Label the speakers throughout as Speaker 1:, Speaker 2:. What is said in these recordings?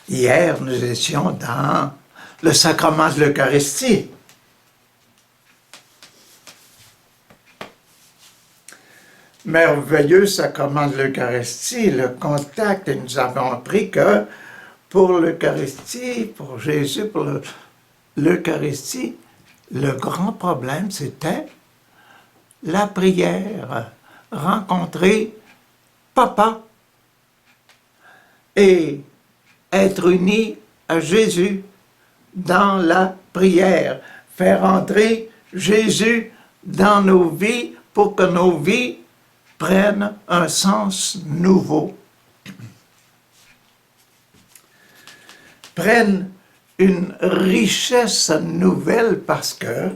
Speaker 1: Hier, nous étions dans le sacrement de l'Eucharistie. Merveilleux sacrement de l'Eucharistie, le contact, et nous avons appris que pour l'Eucharistie, pour Jésus, pour l'Eucharistie, le grand problème, c'était la prière, rencontrer Papa et être unis à Jésus dans la prière, faire entrer Jésus dans nos vies pour que nos vies prennent un sens nouveau, prennent une richesse nouvelle parce que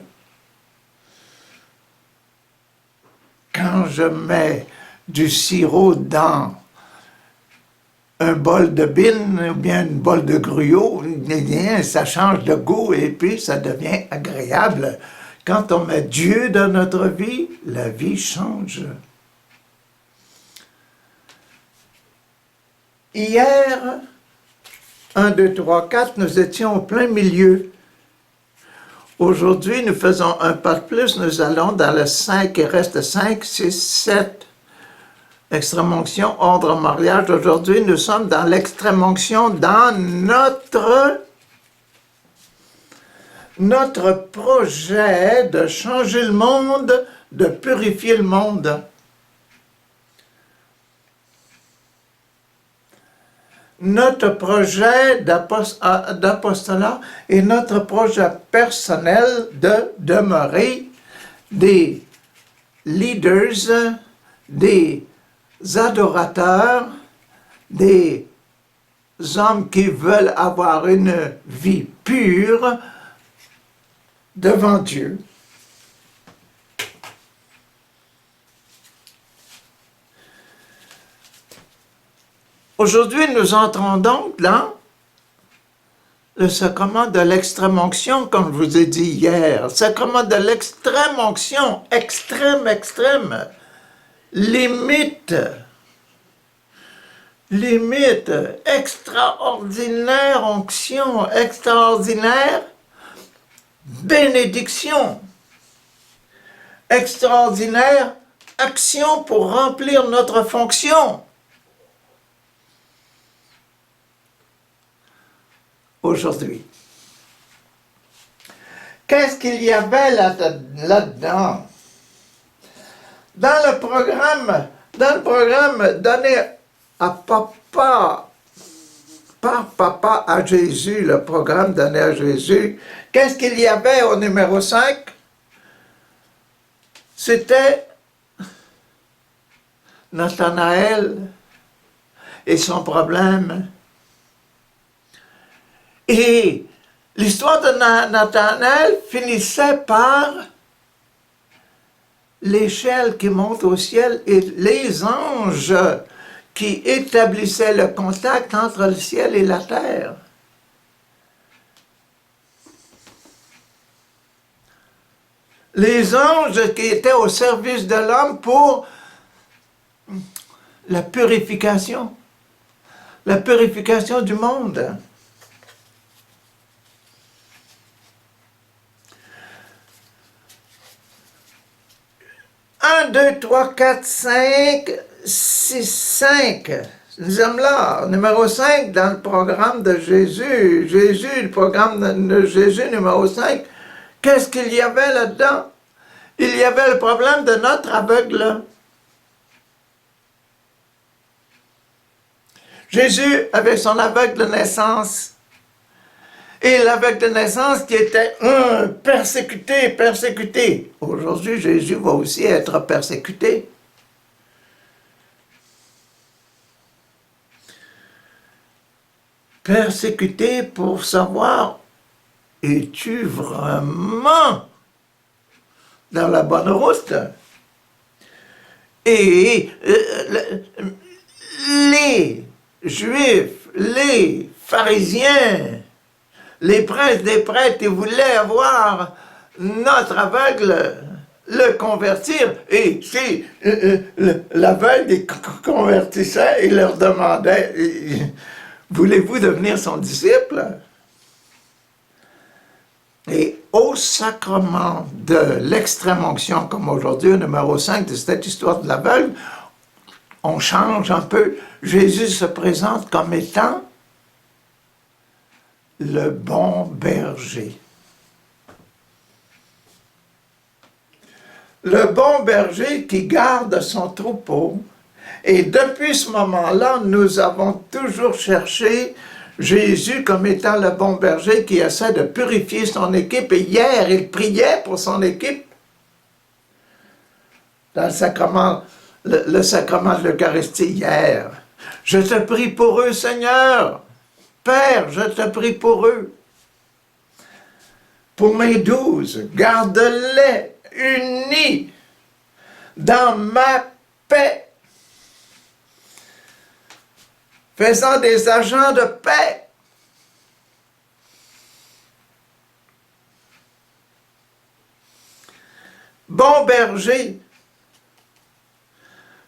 Speaker 1: quand je mets du sirop dans un bol de bine ou bien une bol de gruau, ça change de goût et puis ça devient agréable. Quand on met Dieu dans notre vie, la vie change. Hier, 1, 2, 3, 4, nous étions au plein milieu. Aujourd'hui, nous faisons un pas de plus, nous allons dans le 5, il reste 5, 6, 7. Extrême-onction, ordre, mariage. Aujourd'hui, nous sommes dans l'extrême-onction, dans notre projet de changer le monde, de purifier le monde. Notre projet d'apostolat et notre projet personnel de demeurer des leaders, des adorateurs, des hommes qui veulent avoir une vie pure devant Dieu. Aujourd'hui, nous entrons donc dans le sacrement de l'extrême-onction, comme je vous ai dit hier. Le sacrement de l'extrême-onction, extrême, limite, extraordinaire onction, extraordinaire bénédiction, extraordinaire action pour remplir notre fonction. Aujourd'hui. Qu'est-ce qu'il y avait là-dedans? Dans le programme donné à Papa, par Papa à Jésus, le programme donné à Jésus, qu'est-ce qu'il y avait au numéro 5? C'était Nathanaël et son problème. Et l'histoire de Nathanaël finissait par l'échelle qui monte au ciel et les anges qui établissaient le contact entre le ciel et la terre. Les anges qui étaient au service de l'homme pour la purification du monde. 1, 2, 3, 4, 5, 6, 5. Nous sommes là, numéro 5 dans le programme de Jésus. Le programme de Jésus numéro 5. Qu'est-ce qu'il y avait là-dedans? Il y avait le problème de notre aveugle. Jésus avait son aveugle de naissance. Et l'aveugle de naissance qui était persécuté. Aujourd'hui, Jésus va aussi être persécuté. Persécuté pour savoir, es-tu vraiment dans la bonne route? Et les Juifs, les pharisiens, les princes des prêtres, ils voulaient avoir notre aveugle, le convertir. Et si l'aveugle convertissait, il leur demandait, Voulez-vous devenir son disciple? Et au sacrement de l'extrême-onction, comme aujourd'hui, au numéro 5 de cette histoire de l'aveugle, on change un peu. Jésus se présente comme étant le bon berger. Le bon berger qui garde son troupeau. Et depuis ce moment-là, nous avons toujours cherché Jésus comme étant le bon berger qui essaie de purifier son équipe. Et hier, il priait pour son équipe. Dans le sacrement de l'Eucharistie hier. Je te prie pour eux, Seigneur. Père, je te prie pour eux. Pour mes 12, garde-les unis dans ma paix. Faisant des agents de paix. Bon berger.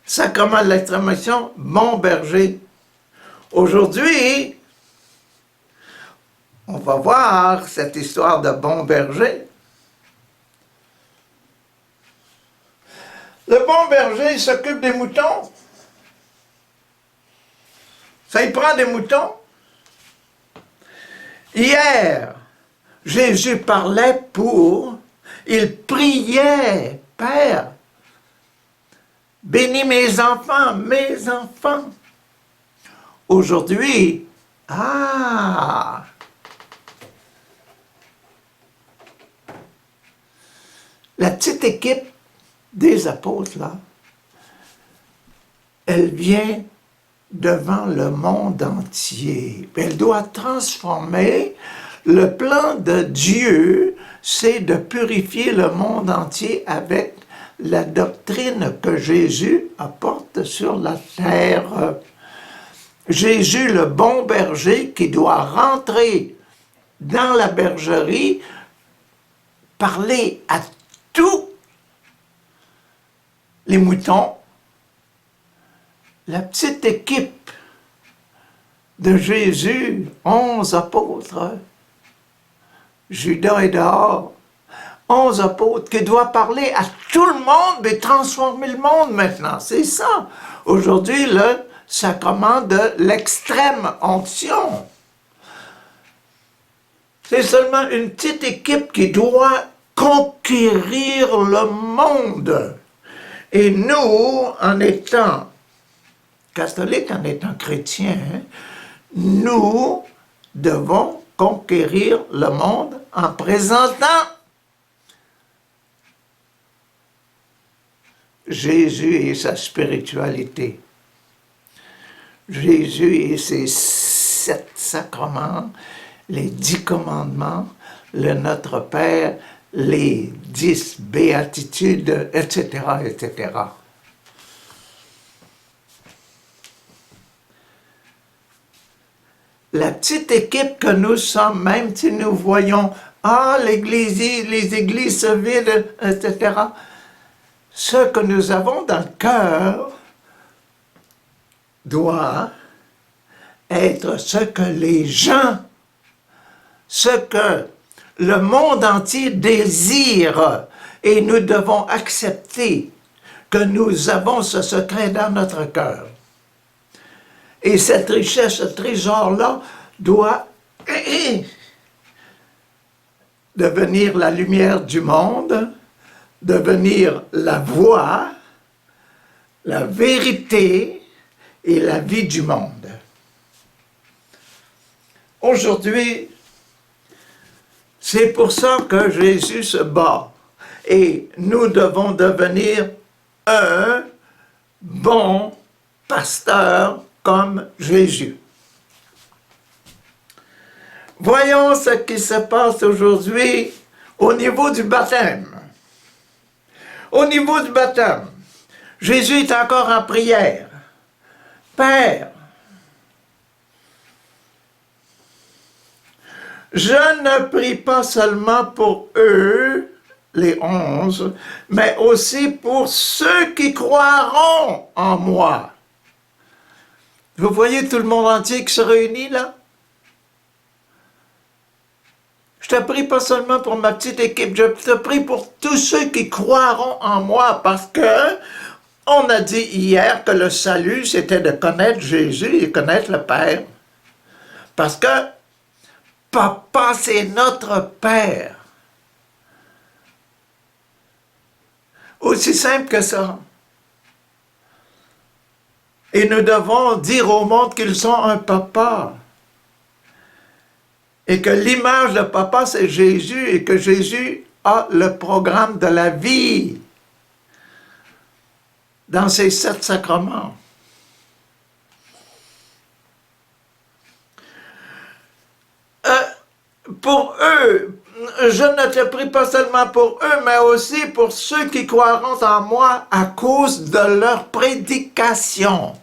Speaker 1: Sacrement de l'extrême-onction, bon berger. Aujourd'hui, on va voir cette histoire de bon berger. Le bon berger, il s'occupe des moutons. Ça, il prend des moutons. Hier, Jésus parlait il priait, Père, bénis mes enfants, mes enfants. Aujourd'hui, la petite équipe des apôtres, là, elle vient devant le monde entier. Elle doit transformer. Le plan de Dieu, c'est de purifier le monde entier avec la doctrine que Jésus apporte sur la terre. Jésus, le bon berger, qui doit rentrer dans la bergerie, parler à tous les moutons. La petite équipe de Jésus, 11 apôtres, Judas est dehors, 11 apôtres qui doivent parler à tout le monde et transformer le monde maintenant. C'est ça, aujourd'hui, le sacrement de l'extrême-onction. C'est seulement une petite équipe qui doit conquérir le monde. Et nous, en étant catholiques, en étant chrétiens, nous devons conquérir le monde en présentant Jésus et sa spiritualité. Jésus et ses 7 sacrements, les 10 commandements, le Notre Père, les 10 béatitudes, etc., etc. La petite équipe que nous sommes, même si nous voyons, les églises se vident, etc., ce que nous avons dans le cœur doit être ce que les gens, ce que le monde entier désire, et nous devons accepter que nous avons ce secret dans notre cœur. Et cette richesse, ce trésor-là, doit devenir la lumière du monde, devenir la voie, la vérité et la vie du monde. Aujourd'hui, c'est pour ça que Jésus se bat. Et nous devons devenir un bon pasteur comme Jésus. Voyons ce qui se passe aujourd'hui au niveau du baptême. Au niveau du baptême, Jésus est encore en prière. Père, je ne prie pas seulement pour eux, les 11, mais aussi pour ceux qui croiront en moi. Vous voyez tout le monde entier qui se réunit là? Je te prie pas seulement pour ma petite équipe, je te prie pour tous ceux qui croiront en moi, parce que on a dit hier que le salut, c'était de connaître Jésus et connaître le Père. Parce que Papa, c'est notre Père. Aussi simple que ça. Et nous devons dire au monde qu'ils sont un papa. Et que l'image de papa, c'est Jésus, et que Jésus a le programme de la vie dans ces 7 sacrements. Pour eux, je ne te prie pas seulement pour eux, mais aussi pour ceux qui croiront en moi à cause de leur prédication.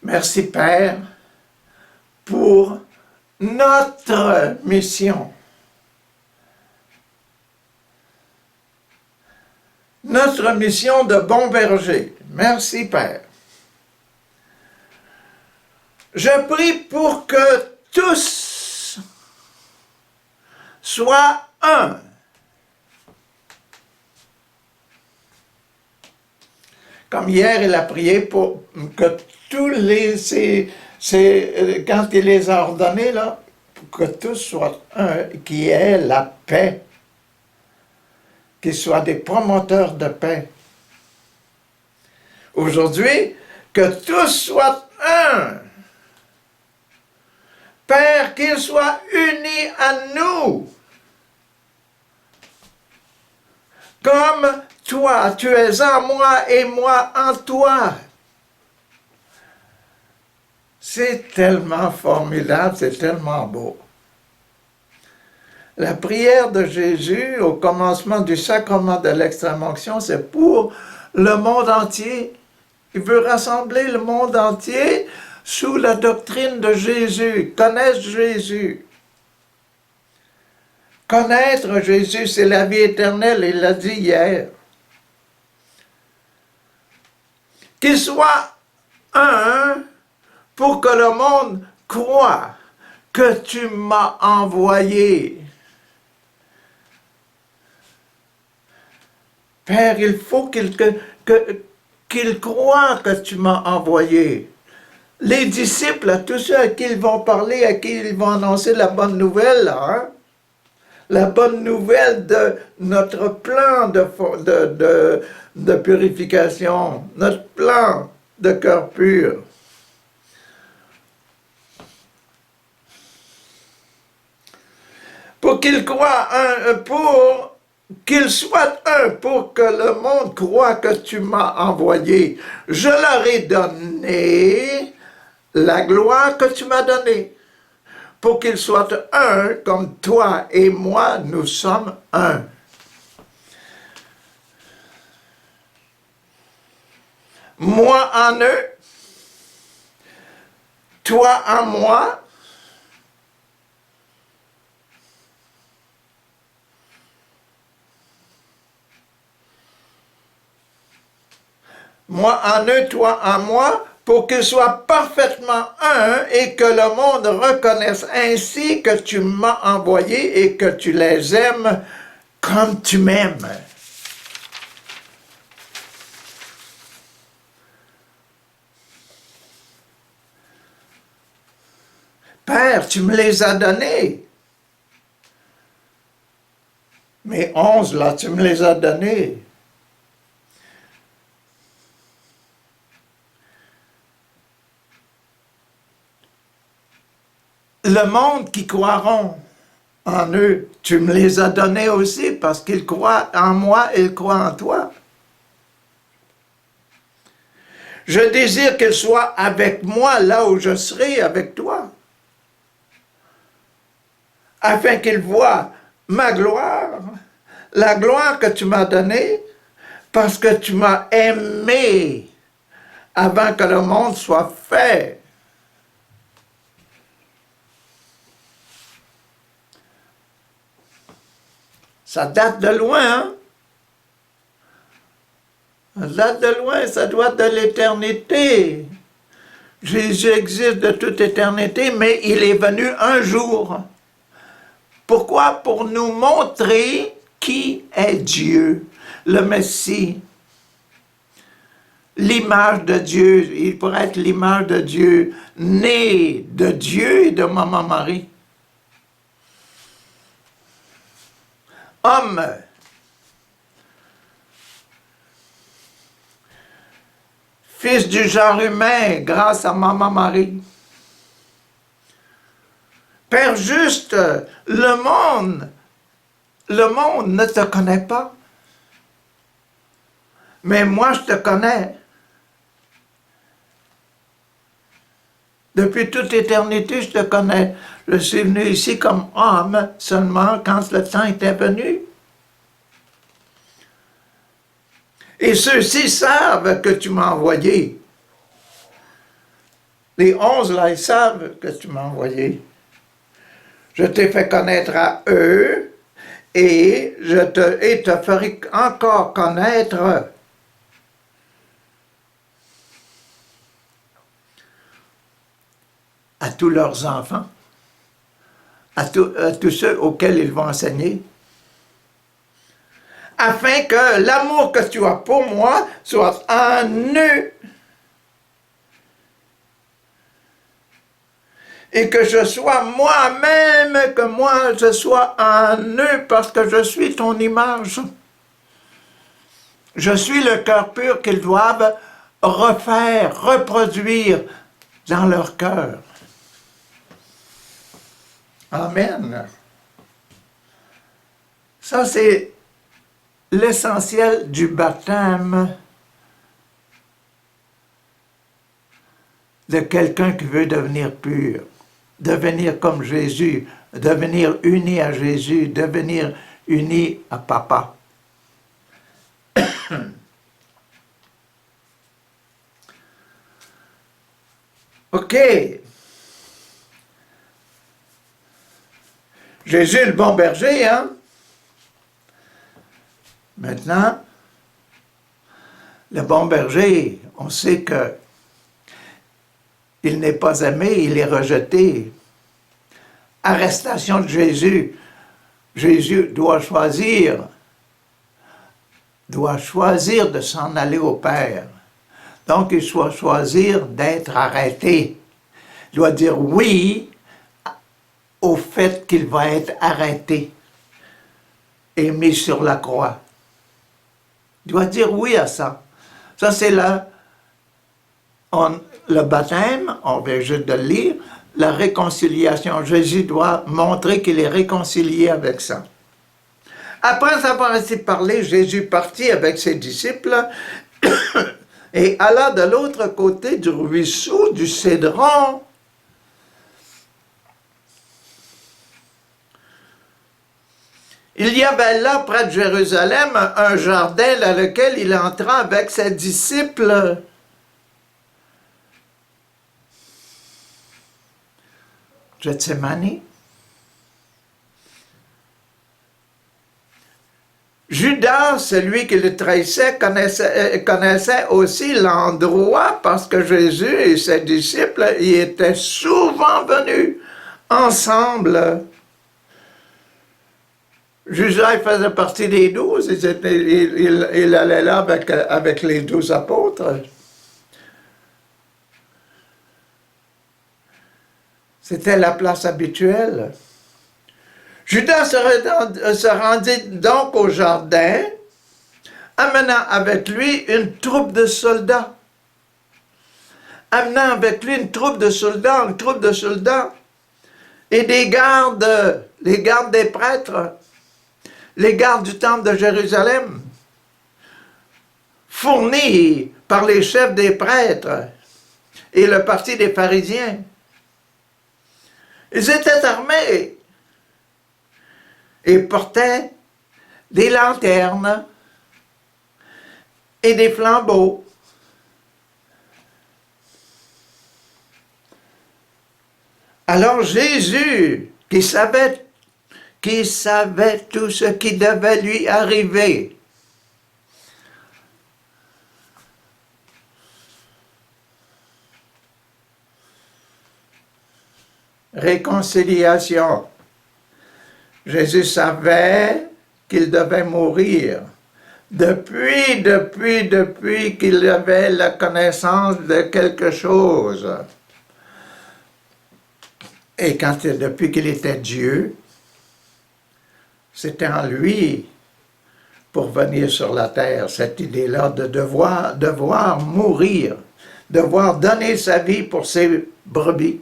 Speaker 1: Merci Père pour notre mission. Notre mission de bon berger. Merci Père. Je prie pour que tous soient un. Comme hier, il a prié pour que tous quand il les a ordonnés, là, pour que tous soient un, qui aient la paix, qu'ils soient des promoteurs de paix. Aujourd'hui, que tous soient un. Père, qu'ils soient unis à nous. Comme toi, tu es en moi et moi en toi. C'est tellement formidable, c'est tellement beau. La prière de Jésus au commencement du sacrement de l'extrême-onction, c'est pour le monde entier. Il veut rassembler le monde entier sous la doctrine de Jésus, connaître Jésus. Connaître Jésus, c'est la vie éternelle, il l'a dit hier. Qu'il soit un pour que le monde croie que tu m'as envoyé. Père, il faut qu'il croie que tu m'as envoyé. Les disciples, tous ceux à qui ils vont parler, à qui ils vont annoncer la bonne nouvelle, hein? La bonne nouvelle de notre plan de purification, notre plan de cœur pur. Pour qu'ils croient pour qu'ils soient un, pour que le monde croie que tu m'as envoyé. Je leur ai donné la gloire que tu m'as donnée, pour qu'ils soient un, comme toi et moi, nous sommes un. Moi en eux, toi en moi, moi en eux, toi en moi, pour qu'ils soient parfaitement un et que le monde reconnaisse ainsi que tu m'as envoyé et que tu les aimes comme tu m'aimes. Père, tu me les as donnés. Mes 11, là, tu me les as donnés. Le monde qui croiront en eux, tu me les as donnés aussi parce qu'ils croient en moi et ils croient en toi. Je désire qu'ils soient avec moi là où je serai avec toi, afin qu'ils voient ma gloire, la gloire que tu m'as donnée, parce que tu m'as aimé avant que le monde soit fait. Ça date de loin, hein? Ça date de loin, ça doit être de l'éternité. Jésus existe de toute éternité, mais il est venu un jour. Pourquoi? Pour nous montrer qui est Dieu, le Messie. L'image de Dieu, il pourrait être l'image de Dieu, né de Dieu et de Maman Marie. Homme, fils du genre humain grâce à Maman Marie. Père juste, le monde ne te connaît pas. Mais moi, je te connais. Depuis toute éternité, je te connais. Je suis venu ici comme homme seulement quand le temps était venu. Et ceux-ci savent que tu m'as envoyé. Les 11 là, ils savent que tu m'as envoyé. Je t'ai fait connaître à eux et te ferai encore connaître à tous leurs enfants, à tous ceux auxquels ils vont enseigner, afin que l'amour que tu as pour moi soit en eux et que je sois moi-même, que moi je sois en eux parce que je suis ton image. Je suis le cœur pur qu'ils doivent refaire, reproduire dans leur cœur. Amen. Ça, c'est l'essentiel du baptême de quelqu'un qui veut devenir pur, devenir comme Jésus, devenir uni à Jésus, devenir uni à Papa. OK. Jésus, le bon berger, hein? Maintenant, le bon berger, on sait que il n'est pas aimé, il est rejeté. Arrestation de Jésus. Jésus doit choisir de s'en aller au Père. Donc, il doit choisir d'être arrêté. Il doit dire oui au fait qu'il va être arrêté et mis sur la croix. Il doit dire oui à ça. Ça, c'est le baptême, on vient juste de le lire, la réconciliation. Jésus doit montrer qu'il est réconcilié avec ça. Après avoir ainsi parlé, Jésus partit avec ses disciples et alla de l'autre côté du ruisseau du Cédron. Il y avait là, près de Jérusalem, un jardin dans lequel il entra avec ses disciples. Gethsémani. Judas, celui qui le trahissait, connaissait aussi l'endroit parce que Jésus et ses disciples y étaient souvent venus ensemble. Judas faisait partie des 12, il allait là avec les 12 apôtres. C'était la place habituelle. Judas se rendit donc au jardin, amenant avec lui une troupe de soldats. Amenant avec lui une troupe de soldats, et des gardes, les gardes des prêtres, les gardes du temple de Jérusalem, fournis par les chefs des prêtres et le parti des pharisiens. Ils étaient armés et portaient des lanternes et des flambeaux. Alors Jésus, qui savait qui savait tout ce qui devait lui arriver. Réconciliation. Jésus savait qu'il devait mourir. Depuis qu'il avait la connaissance de quelque chose. Et depuis qu'il était Dieu, c'était en lui pour venir sur la terre, cette idée-là de devoir mourir, devoir donner sa vie pour ses brebis.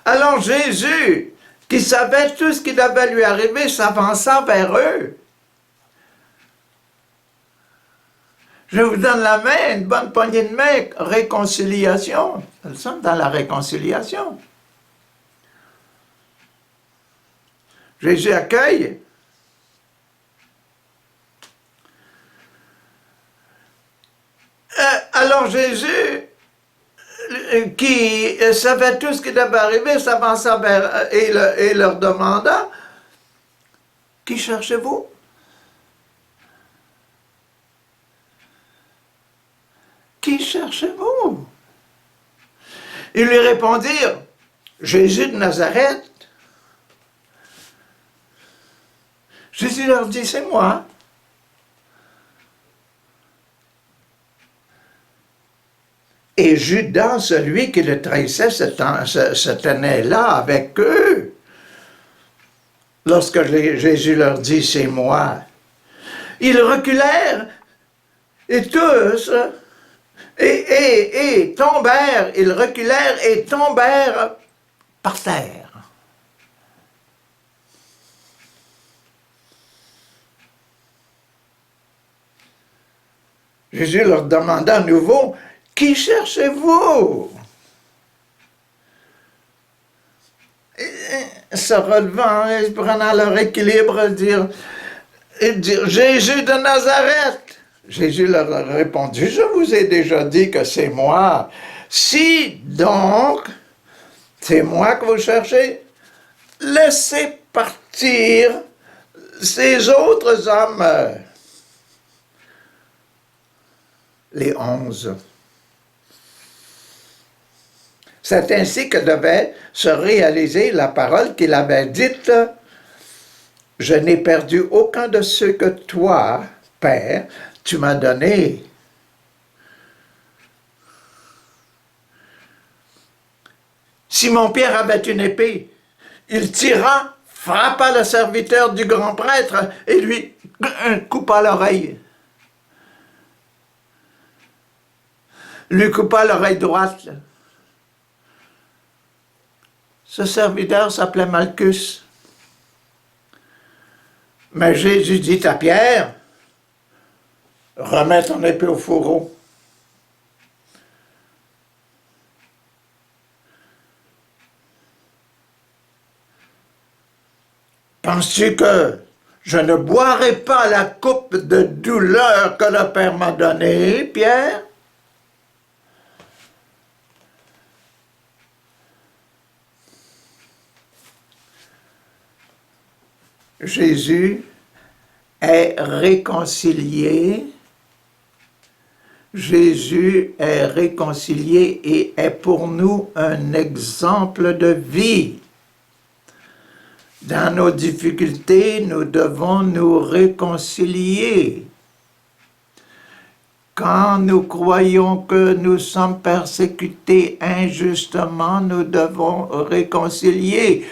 Speaker 1: Alors Jésus, qui savait tout ce qui devait lui arriver, s'avança vers eux. Je vous donne la main, une bonne poignée de main, réconciliation. Nous sommes dans la réconciliation. Jésus accueille. Alors Jésus, qui savait tout ce qui devait arriver, s'avança vers et leur demanda, « Qui cherchez-vous? » Qui cherchez-vous? Ils lui répondirent, Jésus de Nazareth. Jésus leur dit, c'est moi. Et Judas, celui qui le trahissait, se tenait là avec eux. Lorsque Jésus leur dit, c'est moi. Ils reculèrent, et tous, et tombèrent, ils reculèrent et tombèrent par terre. Jésus leur demanda à nouveau, « Qui cherchez-vous » Se relevant, et prenant leur équilibre, dire, Jésus de Nazareth. Jésus leur a répondu, « Je vous ai déjà dit que c'est moi. Si donc, c'est moi que vous cherchez, laissez partir ces autres hommes. » Les 11. C'est ainsi que devait se réaliser la parole qu'il avait dite, « Je n'ai perdu aucun de ceux que toi, Père, tu m'as donné. » Simon-Pierre avait une épée. Il tira, frappa le serviteur du grand prêtre et lui coupa l'oreille. Lui coupa l'oreille droite. Ce serviteur s'appelait Malchus. Mais Jésus dit à Pierre, « Remets ton épée au fourreau. » Penses-tu que je ne boirai pas la coupe de douleur que le Père m'a donnée, Pierre? Jésus est réconcilié. Jésus est réconcilié et est pour nous un exemple de vie. Dans nos difficultés, nous devons nous réconcilier. Quand nous croyons que nous sommes persécutés injustement, nous devons réconcilier.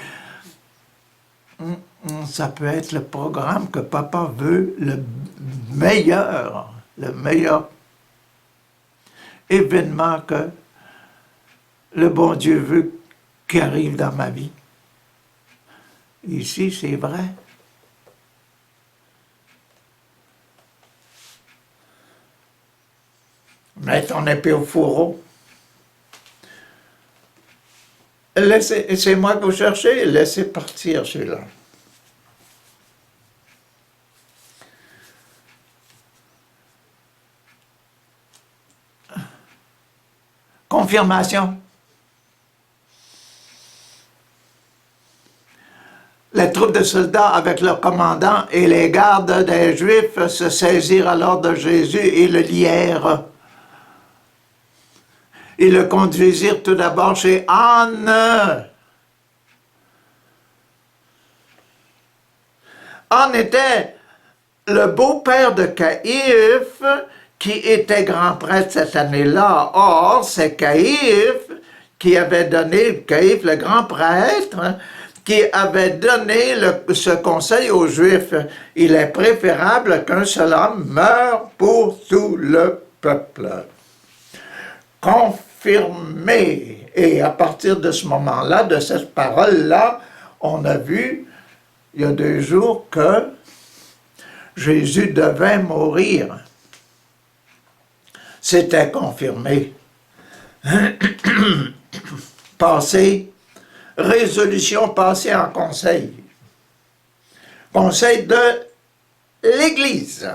Speaker 1: Ça peut être le programme que papa veut, le meilleur événement que le bon Dieu veut qui arrive dans ma vie. Ici, c'est vrai. Mets ton épée au fourreau. C'est moi que vous cherchez, laissez partir celui-là. Confirmation. Le troupe de soldats avec leur commandant et les gardes des Juifs se saisirent alors de Jésus et le lièrent. Ils le conduisirent tout d'abord chez Anne. Anne était le beau-père de Caïphe, qui était grand prêtre cette année-là. Or, c'est Caïphe qui avait donné, Caïphe le grand prêtre, qui avait donné ce conseil aux Juifs. Il est préférable qu'un seul homme meure pour tout le peuple. Confirmé. Et à partir de ce moment-là, de cette parole-là, on a vu, il y a 2 jours, que Jésus devait mourir. C'était confirmé. Passé, résolution passée en conseil. Conseil de l'Église.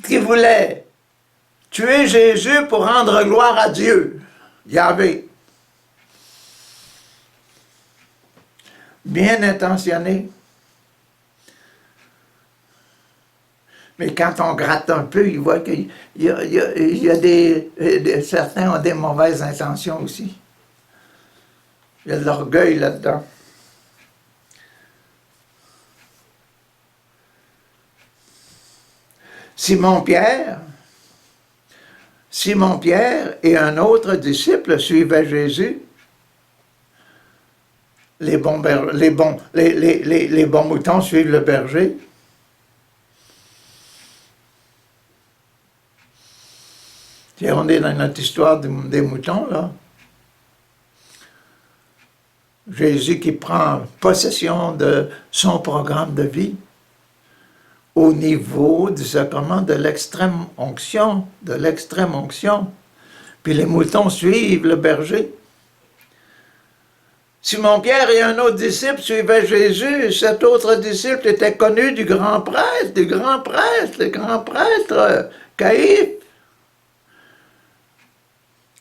Speaker 1: Qui voulait tuer Jésus pour rendre gloire à Dieu. Yahvé. Bien intentionné. Mais quand on gratte un peu, il voit qu'il y a certains ont des mauvaises intentions aussi. Il y a de l'orgueil là-dedans. Simon-Pierre et un autre disciple suivaient Jésus. Les bons moutons suivent le berger. Et on est dans notre histoire des moutons, là. Jésus qui prend possession de son programme de vie au niveau du sacrement de l'extrême onction, Puis les moutons suivent le berger. Simon-Pierre et un autre disciple suivaient Jésus. Cet autre disciple était connu du grand prêtre, le grand prêtre, Caïphe.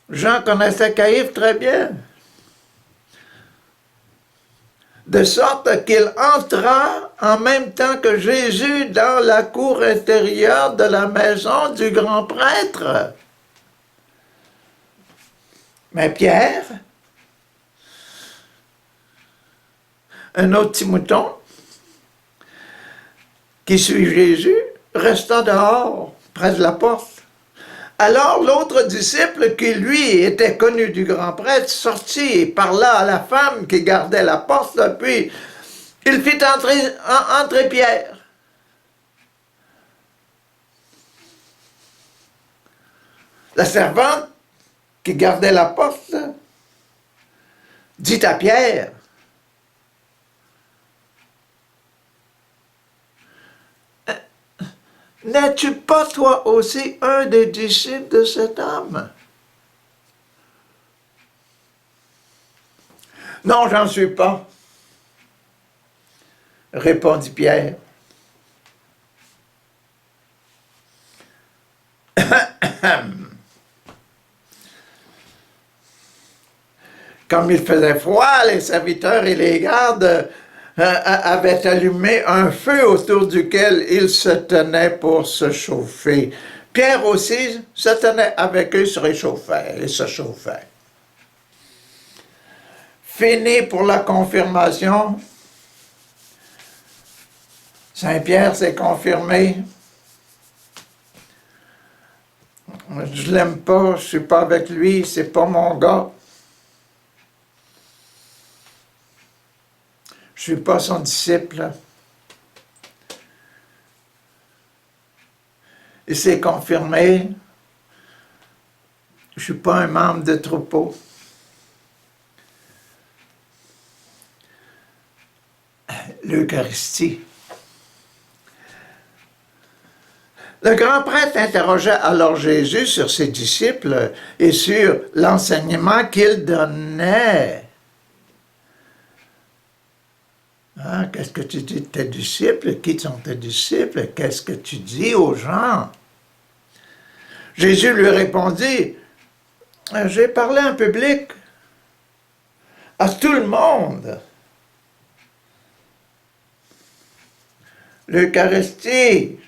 Speaker 1: Jean connaissait Caïphe très bien. De sorte qu'il entra en même temps que Jésus dans la cour intérieure de la maison du grand prêtre. Mais Pierre, un autre petit mouton, qui suit Jésus, resta dehors, près de la porte. Alors l'autre disciple, qui lui était connu du grand prêtre, sortit et parla à la femme qui gardait la porte, puis il fit entrer Pierre. La servante qui gardait la porte dit à Pierre, « N'es-tu pas toi aussi un des disciples de cet homme? » « Non, j'en suis pas, » répondit Pierre. Comme il faisait froid, les serviteurs et les gardes avaient allumé un feu autour duquel ils se tenaient pour se chauffer. Pierre aussi se tenait avec eux, se réchauffait et se chauffait. Fini pour la confirmation. Saint-Pierre s'est confirmé. Je l'aime pas, je suis pas avec lui, c'est pas mon gars. Je suis pas son disciple. Il s'est confirmé. Je suis pas un membre de troupeau. L'Eucharistie. Le grand prêtre interrogea alors Jésus sur ses disciples et sur l'enseignement qu'il donnait. Ah, qu'est-ce que tu dis de tes disciples? Qui sont tes disciples? Qu'est-ce que tu dis aux gens? Jésus lui répondit, « J'ai parlé en public à tout le monde. L'Eucharistie.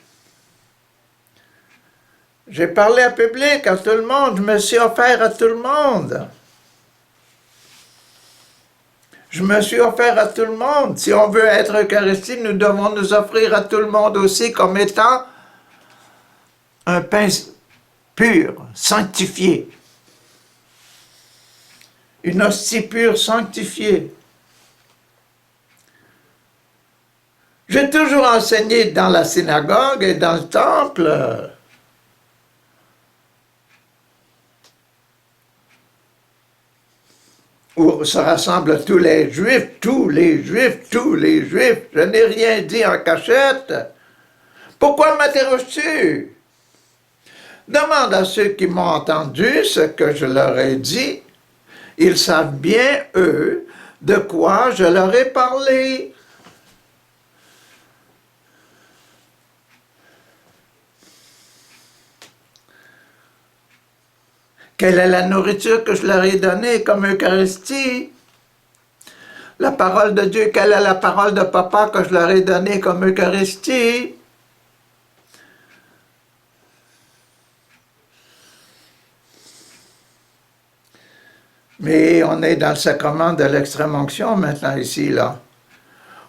Speaker 1: J'ai parlé à public, à tout le monde. Je me suis offert à tout le monde. Je me suis offert à tout le monde. Si on veut être Eucharistie, nous devons nous offrir à tout le monde aussi comme étant un pain pur, sanctifié. Une hostie pure, sanctifiée. J'ai toujours enseigné dans la synagogue et dans le temple. Où se rassemblent tous les Juifs, tous les Juifs, tous les Juifs. Je n'ai rien dit en cachette. Pourquoi m'interroges-tu? Demande à ceux qui m'ont entendu ce que je leur ai dit. Ils savent bien, eux, de quoi je leur ai parlé. Quelle est la nourriture que je leur ai donnée comme Eucharistie? La parole de Dieu, quelle est la parole de Papa que je leur ai donnée comme Eucharistie? Mais on est dans le sacrement de l'extrême-onction maintenant ici, là.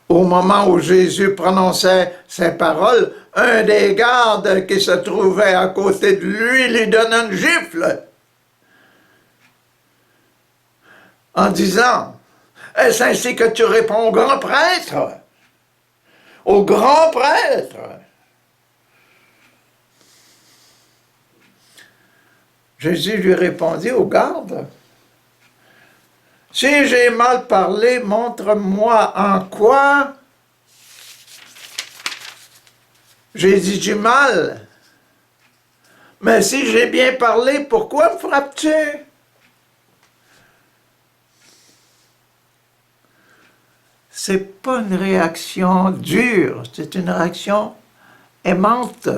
Speaker 1: Au moment où Jésus prononçait ces paroles, un des gardes qui se trouvait à côté de lui donne une gifle en disant, « Est-ce ainsi que tu réponds au grand prêtre? Au grand prêtre? » Jésus lui répondit au garde, « Si j'ai mal parlé, montre-moi en quoi j'ai dit du mal. Mais si j'ai bien parlé, pourquoi me frappes-tu? » C'est pas une réaction dure, c'est une réaction aimante.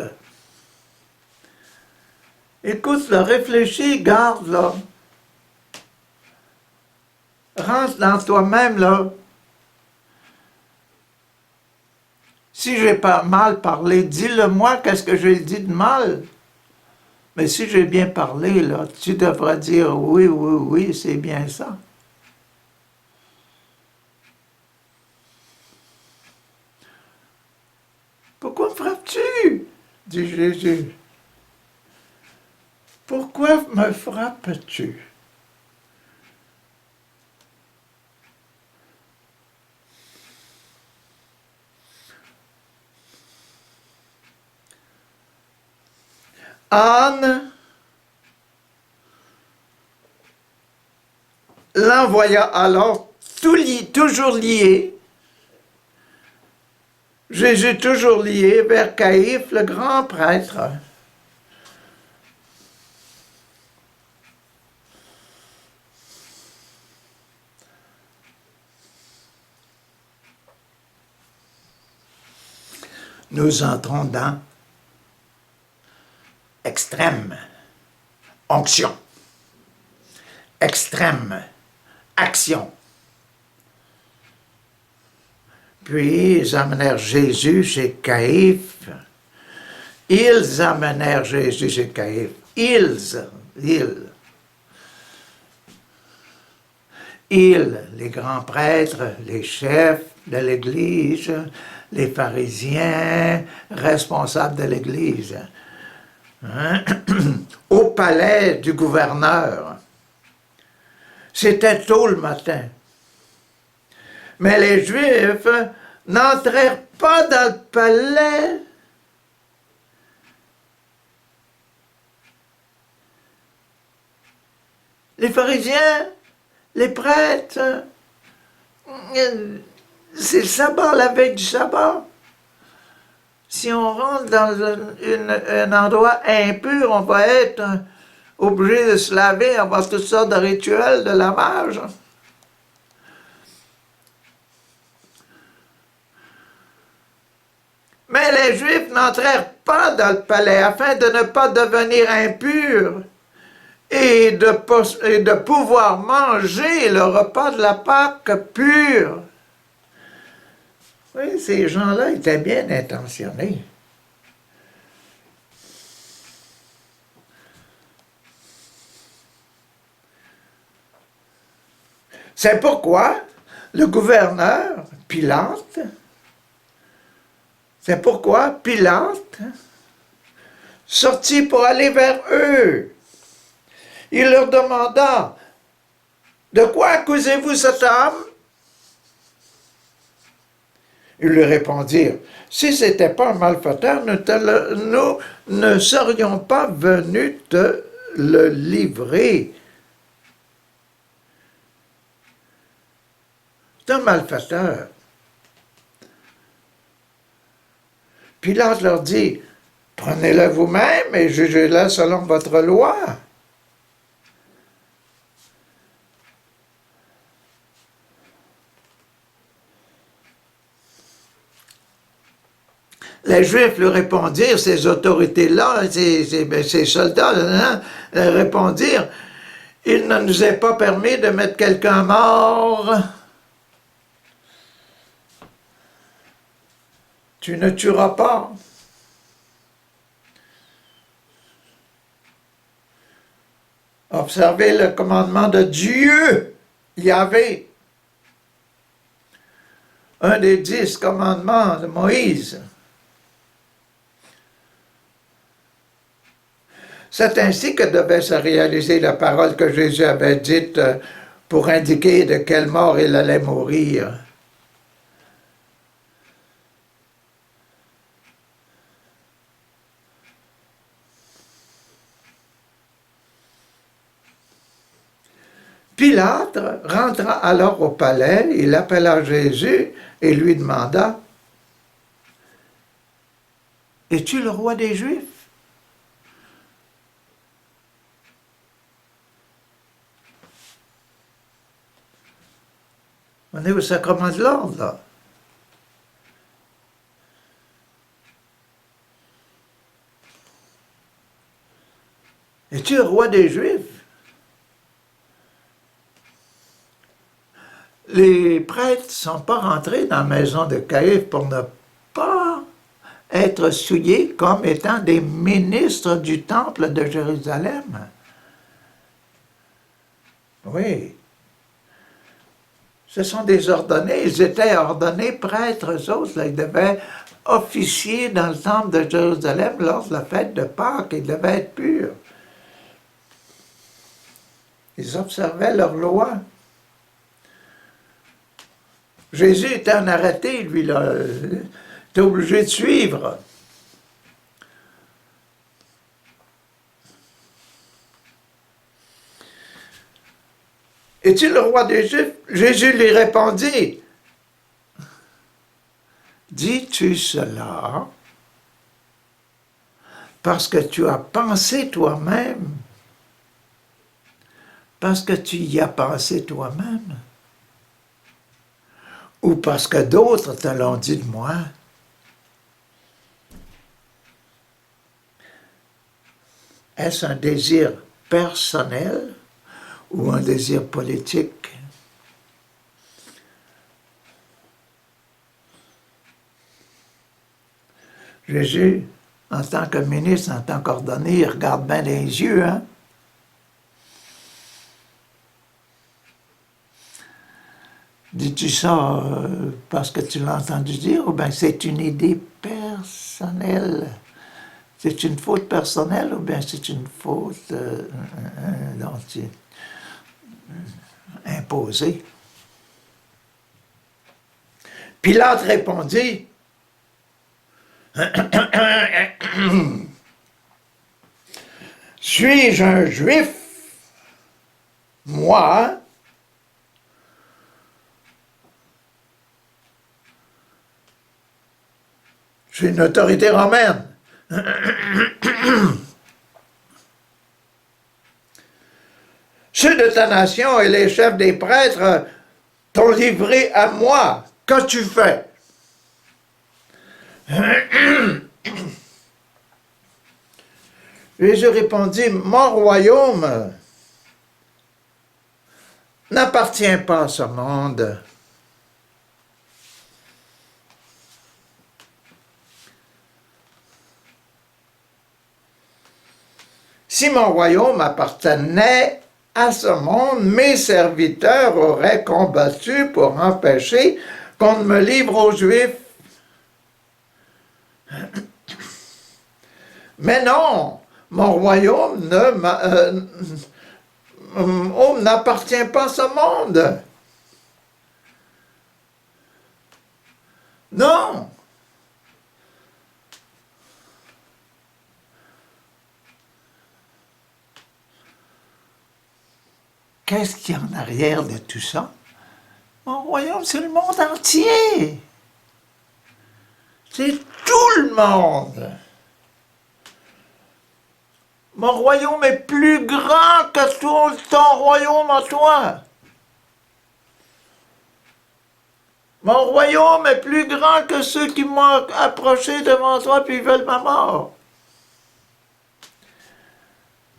Speaker 1: Écoute, là, réfléchis, garde, là. Rentre dans toi-même, là. Si j'ai pas mal parlé, dis-le-moi, qu'est-ce que j'ai dit de mal? Mais si j'ai bien parlé, là, tu devras dire oui, oui, oui, c'est bien ça. Pourquoi me frappes-tu? Dit Jésus. Pourquoi me frappes-tu? Anne l'envoya alors toujours lié, Jésus toujours lié vers Caïphe, le grand prêtre. Nous entrons dans extrême onction, extrême action. Puis ils amenèrent Jésus chez Caïphe. Ils amenèrent Jésus chez Caïphe. Ils, les grands prêtres, les chefs de l'Église, les pharisiens, responsables de l'Église, hein? Au palais du gouverneur. C'était tôt le matin. Mais les Juifs n'entrèrent pas dans le palais. Les pharisiens, les prêtres, c'est le sabbat, la veille du sabbat. Si on rentre dans un endroit impur, on va être obligé de se laver, avoir toutes sortes de rituels de lavage. Mais les Juifs n'entrèrent pas dans le palais afin de ne pas devenir impurs et de pouvoir manger le repas de la Pâque pure. Oui, ces gens-là étaient bien intentionnés. C'est pourquoi le gouverneur, Pilate, sortit pour aller vers eux. Il leur demanda, « De quoi accusez-vous cet homme? » Ils lui répondirent, « Si ce n'était pas un malfaiteur, nous ne serions pas venus te le livrer. » C'est un malfaiteur. Pilate leur dit, « Prenez-le vous-même et jugez-le selon votre loi. » Les Juifs lui répondirent, ces autorités-là, ces soldats, répondirent, « Il ne nous est pas permis de mettre quelqu'un mort. Tu ne tueras pas. » Observez le commandement de Dieu, Yahvé. Un des 10 commandements de Moïse. C'est ainsi que devait se réaliser la parole que Jésus avait dite pour indiquer de quelle mort il allait mourir. Pilate rentra alors au palais, il appela Jésus et lui demanda, « Es-tu le roi des Juifs? » On est au sacrement de l'ordre, là. Es-tu le roi des Juifs? Les prêtres ne sont pas rentrés dans la maison de Caïphe pour ne pas être souillés comme étant des ministres du temple de Jérusalem. Oui. Ce sont des ordonnés. Ils étaient ordonnés prêtres, eux autres. Là, ils devaient officier dans le temple de Jérusalem lors de la fête de Pâques. Ils devaient être purs. Ils observaient leur loi. Jésus était en arrêté, lui, là. Il était obligé de suivre. Es-tu le roi des Juifs? Jésus lui répondit, « Dis-tu cela parce que tu as pensé toi-même, parce que tu y as pensé toi-même, ou parce que d'autres te l'ont dit de moi? » Est-ce un désir personnel ou un désir politique? Jésus, en tant que ministre, en tant qu'ordonné, il regarde bien les yeux, hein? Dis-tu ça parce que tu l'as entendu dire ou bien c'est une idée personnelle? C'est une faute personnelle ou bien c'est une faute imposée? Pilate répondit, « Suis-je un Juif? Moi, je suis une autorité romaine. » Ceux de ta nation et les chefs des prêtres t'ont livré à moi. Qu'as-tu fait? Jésus répondit, mon royaume n'appartient pas à ce monde. Si mon royaume appartenait à ce monde, mes serviteurs auraient combattu pour empêcher qu'on ne me livre aux Juifs. Mais non, mon royaume n'appartient pas à ce monde. Non. Qu'est-ce qu'il y a en arrière de tout ça? Mon royaume, c'est le monde entier. C'est tout le monde. Mon royaume est plus grand que tout ton royaume à toi. Mon royaume est plus grand que ceux qui m'ont approché devant toi puis veulent ma mort.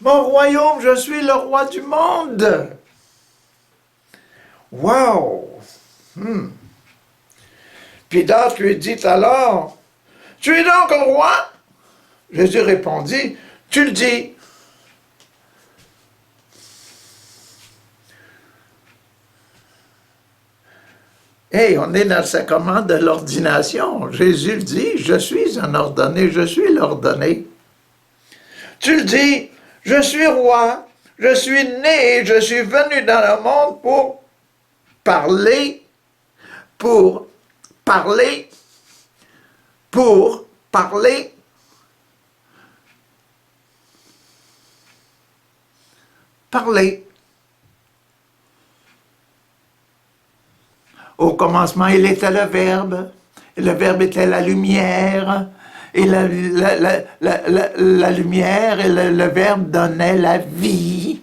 Speaker 1: Mon royaume, je suis le roi du monde. Wow! Pilate lui dit alors, tu es donc un roi? Jésus répondit, tu le dis. Hey, on est dans le sacrement de l'ordination. Jésus dit, je suis un ordonné, je suis l'ordonné. Tu le dis, je suis roi, je suis né, je suis venu dans le monde pour parler, pour parler, pour parler. Parler. Au commencement, il était le Verbe. Et le Verbe était la lumière. Et la lumière et le Verbe donnaient la vie,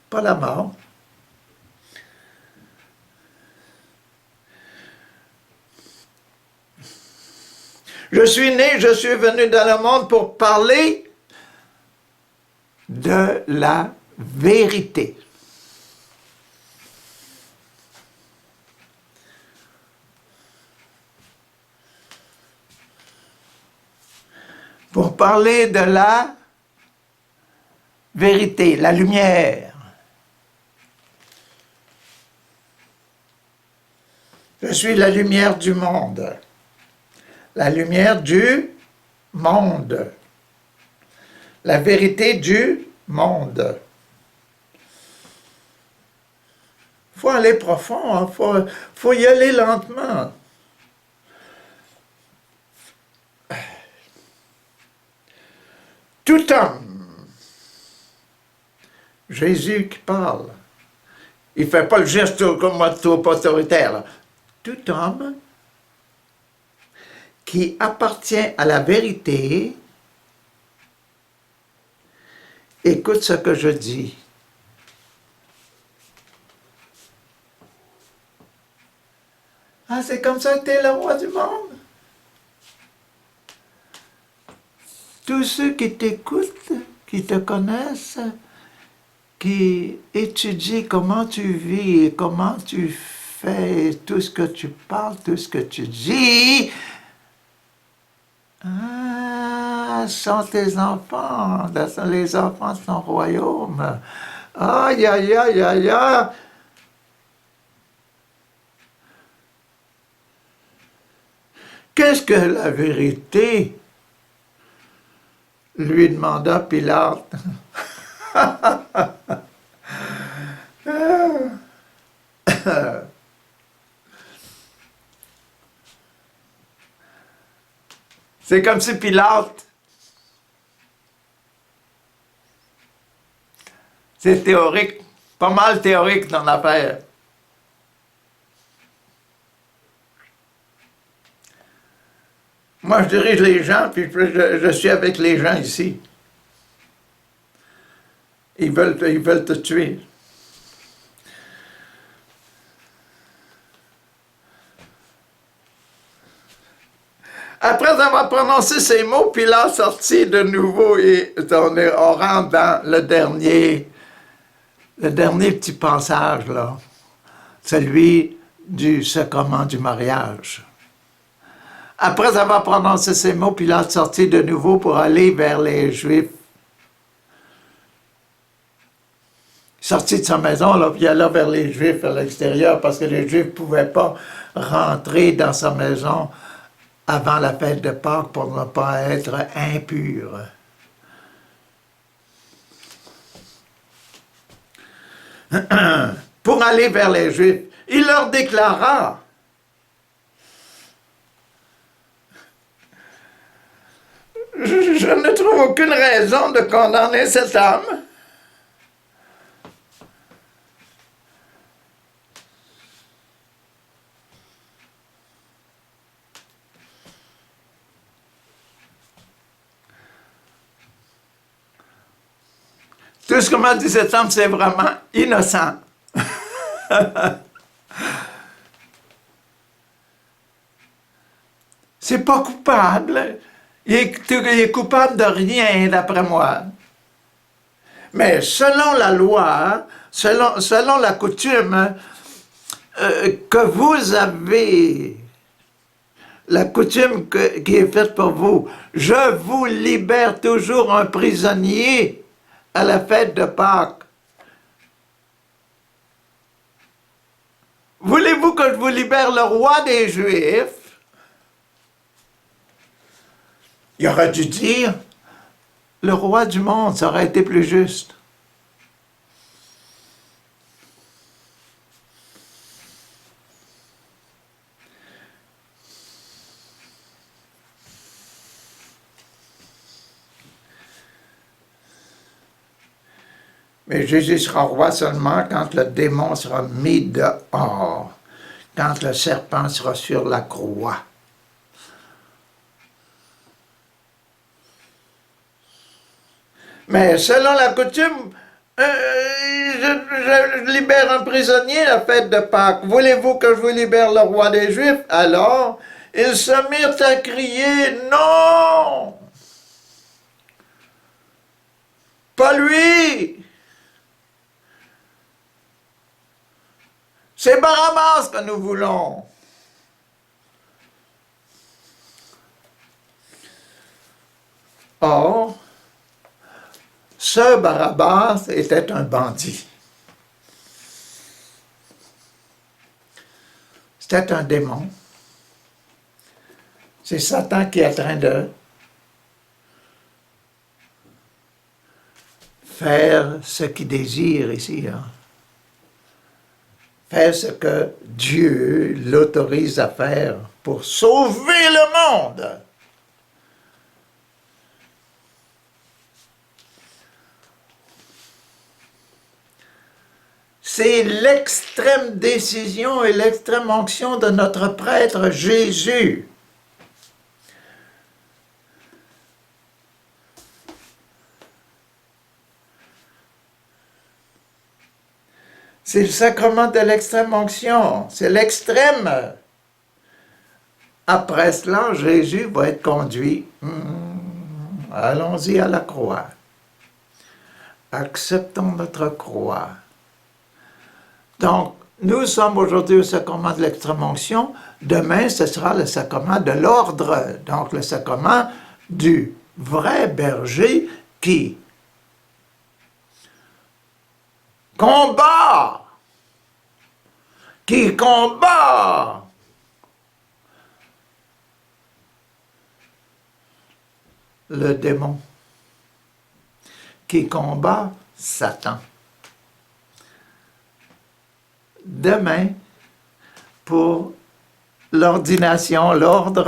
Speaker 1: pas la mort. Je suis né, je suis venu dans le monde pour parler de la vérité. Pour parler de la vérité, la lumière. Je suis la lumière du monde. La lumière du monde. La vérité du monde. Il faut aller profond, hein? Faut y aller lentement. Tout homme, Jésus qui parle, il ne fait pas le geste comme autoritaire, là. Tout homme qui appartient à la vérité, écoute ce que je dis. Ah, c'est comme ça que tu es le roi du monde? Tous ceux qui t'écoutent, qui te connaissent, qui étudient comment tu vis et comment tu fais, tout ce que tu parles, tout ce que tu dis, sont tes enfants, sont les enfants de ton royaume. Aïe, aïe, aïe, aïe, aïe. Qu'est-ce que la vérité? Lui demanda Pilate. C'est comme si Pilate, c'est théorique, pas mal théorique dans l'affaire. Moi, je dirige les gens, puis je suis avec les gens ici. Ils veulent te tuer. Après avoir prononcé ces mots, Pilate sortit de nouveau et on rentre dans le dernier petit passage, là, celui du sacrement du mariage. Après avoir prononcé ces mots, Pilate sortit de nouveau pour aller vers les Juifs. Sorti de sa maison, là, puis il allait vers les Juifs à l'extérieur, parce que les Juifs ne pouvaient pas rentrer dans sa maison avant la fête de Pâques pour ne pas être impurs. Pour aller vers les Juifs, il leur déclara: je ne trouve aucune raison de condamner cet homme. Tout ce que m'a dit cet homme, c'est vraiment innocent. C'est pas coupable. Il est coupable de rien, d'après moi. Mais selon la loi, selon la coutume, que vous avez, la coutume qui est faite pour vous, je vous libère toujours un prisonnier à la fête de Pâques. Voulez-vous que je vous libère le roi des Juifs? Il aurait dû dire le roi du monde, ça aurait été plus juste. Mais Jésus sera roi seulement quand le démon sera mis dehors, quand le serpent sera sur la croix. Mais selon la coutume, je libère un prisonnier à la fête de Pâques. Voulez-vous que je vous libère le roi des Juifs? Alors, ils se mirent à crier: non! Pas lui! C'est Barabbas que nous voulons. Or, ce Barabbas était un bandit. C'était un démon. C'est Satan qui est en train de faire ce qu'il désire ici. Hein. Faire ce que Dieu l'autorise à faire pour sauver le monde. C'est l'extrême décision et l'extrême onction de notre prêtre Jésus. C'est le sacrement de l'extrême onction. C'est l'extrême. Après cela, Jésus va être conduit. Allons-y à la croix. Acceptons notre croix. Donc, nous sommes aujourd'hui au sacrement de l'extrême onction. Demain, ce sera le sacrement de l'ordre. Donc, le sacrement du vrai berger qui combat le démon, qui combat Satan. Demain, pour l'ordination, l'ordre